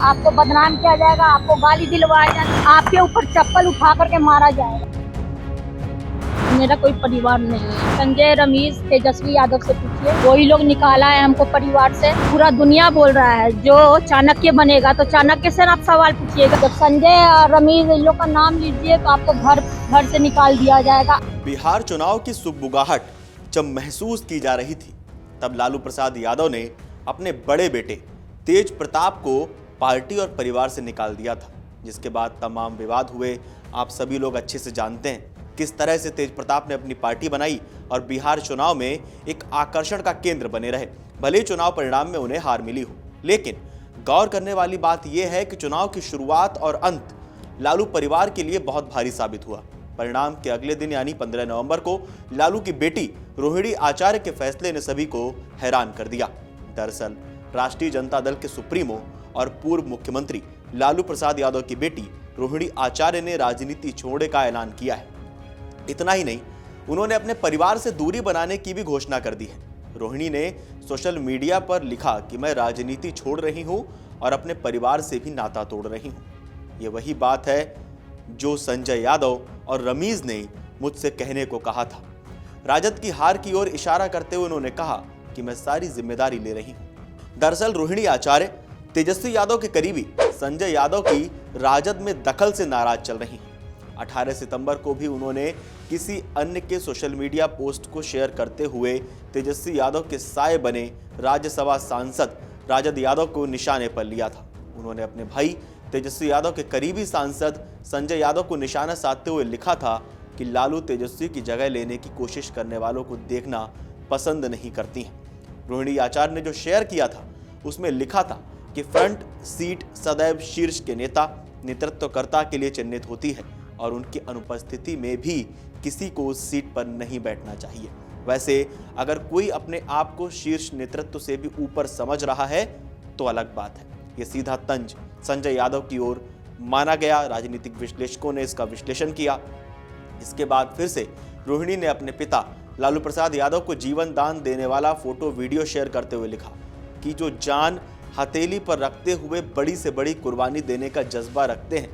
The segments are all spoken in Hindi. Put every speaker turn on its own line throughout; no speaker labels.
आपको बदनाम किया जाएगा, आपको गाली दिलवाया जाएगा, आपके ऊपर चप्पल उठा करके मारा जाएगा। मेरा कोई परिवार नहीं है। संजय, रमेश, तेजस्वी यादव से पूछिए, वही लोग निकाला है हमको परिवार से। पूरा दुनिया बोल रहा है जो चाणक्य बनेगा तो चाणक्य से आप सवाल पूछिएगा। जब संजय और रमेश इन लोग का नाम लीजिए तो आपको घर से निकाल दिया जाएगा।
बिहार चुनाव की सुगबुगाहट जब महसूस की जा रही थी तब लालू प्रसाद यादव ने अपने बड़े बेटे तेज प्रताप को पार्टी और परिवार से निकाल दिया था, जिसके बाद तमाम विवाद हुए। आप सभी लोग अच्छे से जानते हैं किस तरह से तेज प्रताप ने अपनी पार्टी बनाई और बिहार चुनाव में एक आकर्षण का केंद्र बने रहे। भले ही चुनाव परिणाम में उन्हें हार मिली हो, लेकिन गौर करने वाली बात यह है कि चुनाव की शुरुआत और अंत लालू परिवार के लिए बहुत भारी साबित हुआ। परिणाम के अगले दिन यानी 15 नवंबर को लालू की बेटी रोहिणी आचार्य के फैसले ने सभी को हैरान कर दिया। दरअसल राष्ट्रीय जनता दल के सुप्रीमो और पूर्व मुख्यमंत्री लालू प्रसाद यादव की बेटी रोहिणी आचार्य ने राजनीति छोड़ने का ऐलान किया है। इतना ही नहीं, उन्होंने अपने परिवार से दूरी बनाने की भी घोषणा कर दी है। रोहिणी ने सोशल मीडिया पर लिखा कि मैं राजनीति छोड़ रही हूं और अपने परिवार से भी नाता तोड़ रही हूं। ये वही बात है जो संजय यादव और रमीज ने मुझसे कहने को कहा था। राजद की हार की ओर इशारा करते हुए उन्होंने कहा कि मैं सारी जिम्मेदारी ले रही हूं। दरअसल रोहिणी आचार्य तेजस्वी यादव के करीबी संजय यादव की राजद में दखल से नाराज चल रही हैं। 18 सितंबर को भी उन्होंने किसी अन्य के सोशल मीडिया पोस्ट को शेयर करते हुए तेजस्वी यादव के साए बने राज्यसभा सांसद राजद यादव को निशाने पर लिया था। उन्होंने अपने भाई तेजस्वी यादव के करीबी सांसद संजय यादव को निशाना साधते हुए लिखा था कि लालू तेजस्वी की जगह लेने की कोशिश करने वालों को देखना पसंद नहीं करती हैं। रोहिणी आचार्य ने जो शेयर किया था उसमें लिखा था कि फ्रंट सीट सदैव शीर्ष के नेता नेतृत्वकर्ता के लिए चिन्हित होती है और उनकी अनुपस्थिति में भी किसी को उस सीट पर नहीं बैठना चाहिए। वैसे अगर कोई अपने आप को शीर्ष नेतृत्व से भी ऊपर समझ रहा है तो अलग बात है। ये सीधा तंज संजय यादव की ओर माना गया। राजनीतिक विश्लेषकों ने इसका विश्लेषण किया। इसके बाद फिर से रोहिणी ने अपने पिता लालू प्रसाद यादव को जीवन दान देने वाला फोटो वीडियो शेयर करते हुए लिखा कि जो जान हथेली पर रखते हुए बड़ी से बड़ी कुर्बानी देने का जज्बा रखते हैं,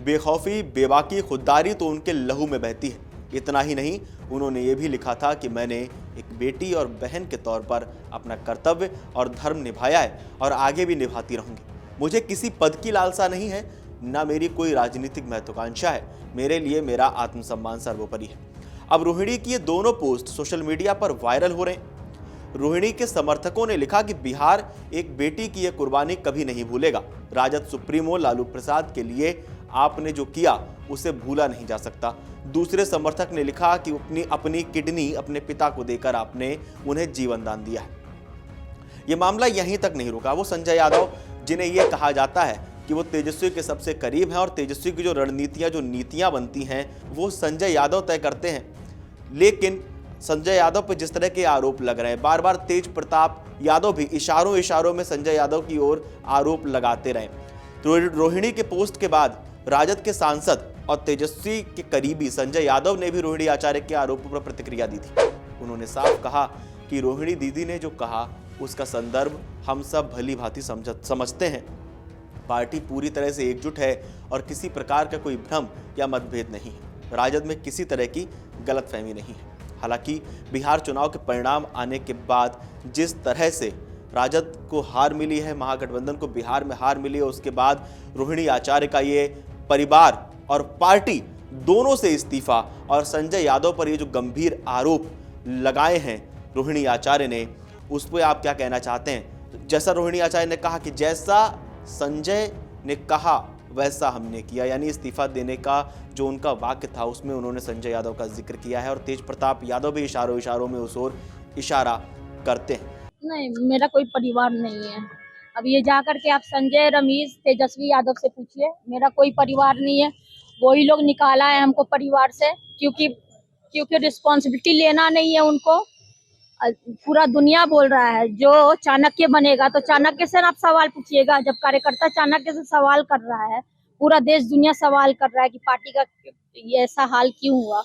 बेखौफी बेबाकी खुददारी तो उनके लहू में बहती है। इतना ही नहीं, उन्होंने ये भी लिखा था कि मैंने एक बेटी और बहन के तौर पर अपना कर्तव्य और धर्म निभाया है और आगे भी निभाती रहूंगी। मुझे किसी पद की लालसा नहीं है, ना मेरी कोई राजनीतिक महत्वाकांक्षा है। मेरे लिए मेरा आत्मसम्मान सर्वोपरि है। अब रोहिणी की ये दोनों पोस्ट सोशल मीडिया पर वायरल हो रहे हैं। रोहिणी के समर्थकों ने लिखा कि बिहार एक बेटी की यह कुर्बानी कभी नहीं भूलेगा। राजद सुप्रीमो लालू प्रसाद के लिए आपने जो किया उसे भूला नहीं जा सकता। दूसरे समर्थक ने लिखा कि अपनी किडनी अपने पिता को देकर आपने उन्हें जीवन दान दिया है। यह मामला यहीं तक नहीं रुका। वो संजय यादव, जिन्हें यह कहा जाता है कि वो तेजस्वी के सबसे करीब हैं और तेजस्वी की जो रणनीतियां जो नीतियां बनती हैं वो संजय यादव तय करते हैं, लेकिन संजय यादव पर जिस तरह के आरोप लग रहे हैं, बार बार तेज प्रताप यादव भी इशारों में संजय यादव की ओर आरोप लगाते रहे। तो रोहिणी के पोस्ट के बाद राजद के सांसद और तेजस्वी के करीबी संजय यादव ने भी रोहिणी आचार्य के आरोपों पर प्रतिक्रिया दी थी। उन्होंने साफ कहा कि रोहिणी दीदी ने जो कहा उसका संदर्भ हम सब भली भांति समझते हैं। पार्टी पूरी तरह से एकजुट है और किसी प्रकार का कोई भ्रम या मतभेद नहीं है। राजद में किसी तरह की गलतफहमी नहीं है। हालांकि बिहार चुनाव के परिणाम आने के बाद जिस तरह से राजद को हार मिली है, महागठबंधन को बिहार में हार मिली है, उसके बाद रोहिणी आचार्य का ये परिवार और पार्टी दोनों से इस्तीफा और संजय यादव पर ये जो गंभीर आरोप लगाए हैं रोहिणी आचार्य ने, उस पर आप क्या कहना चाहते हैं? जैसा रोहिणी आचार्य ने कहा कि जैसा संजय ने कहा वैसा हमने किया, यानी इस्तीफा देने का जो उनका वाक्य था उसमें उन्होंने संजय यादव का जिक्र किया है और तेज प्रताप यादव भी इशारों में उस ओर इशारा करते हैं।
नहीं, मेरा कोई परिवार नहीं है। अब ये जाकर के आप संजय, रमेश, तेजस्वी यादव से पूछिए, मेरा कोई परिवार नहीं है। वही लोग निकाला है हमको परिवार से, क्योंकि रिस्पॉन्सिबिलिटी लेना नहीं है उनको। पूरा दुनिया बोल रहा है जो चाणक्य बनेगा तो चाणक्य से आप सवाल पूछिएगा। जब कार्यकर्ता चाणक्य से सवाल कर रहा है, पूरा देश दुनिया सवाल कर रहा है कि पार्टी का ये ऐसा हाल क्यों हुआ।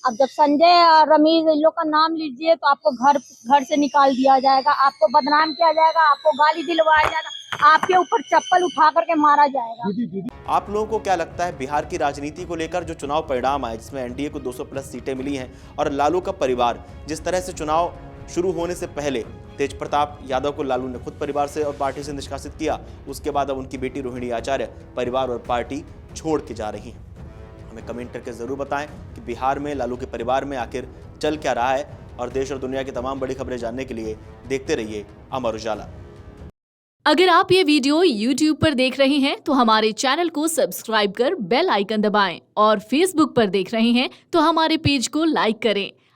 अब जब संजय और रमेश इन लोग का नाम लीजिए तो आपको घर से निकाल दिया जाएगा, आपको बदनाम किया जाएगा, आपको गाली दिलवाया जाएगा, आपके ऊपर चप्पल उठा करके मारा जाएगा।
आप लोगों को क्या लगता है बिहार की राजनीति को लेकर जो चुनाव परिणाम आए, जिसमें एनडीए को 200 प्लस सीटें मिली हैं और लालू का परिवार जिस तरह से चुनाव शुरू होने से पहले तेज प्रताप यादव को लालू ने खुद परिवार से और पार्टी से निष्कासित किया, उसके बाद अब उनकी बेटी रोहिणी आचार्य परिवार और पार्टी छोड़ के जा रही हैं। हमें कमेंट करके जरूर बताएं कि बिहार में लालू के परिवार में आखिर चल क्या रहा है, और देश और दुनिया की तमाम बड़ी खबरें जानने के लिए देखते रहिए अमर उजाला।
अगर आप ये वीडियो YouTube पर देख रहे हैं तो हमारे चैनल को सब्सक्राइब कर बेल आइकन दबाएं, और Facebook पर देख रहे हैं तो हमारे पेज को लाइक करें।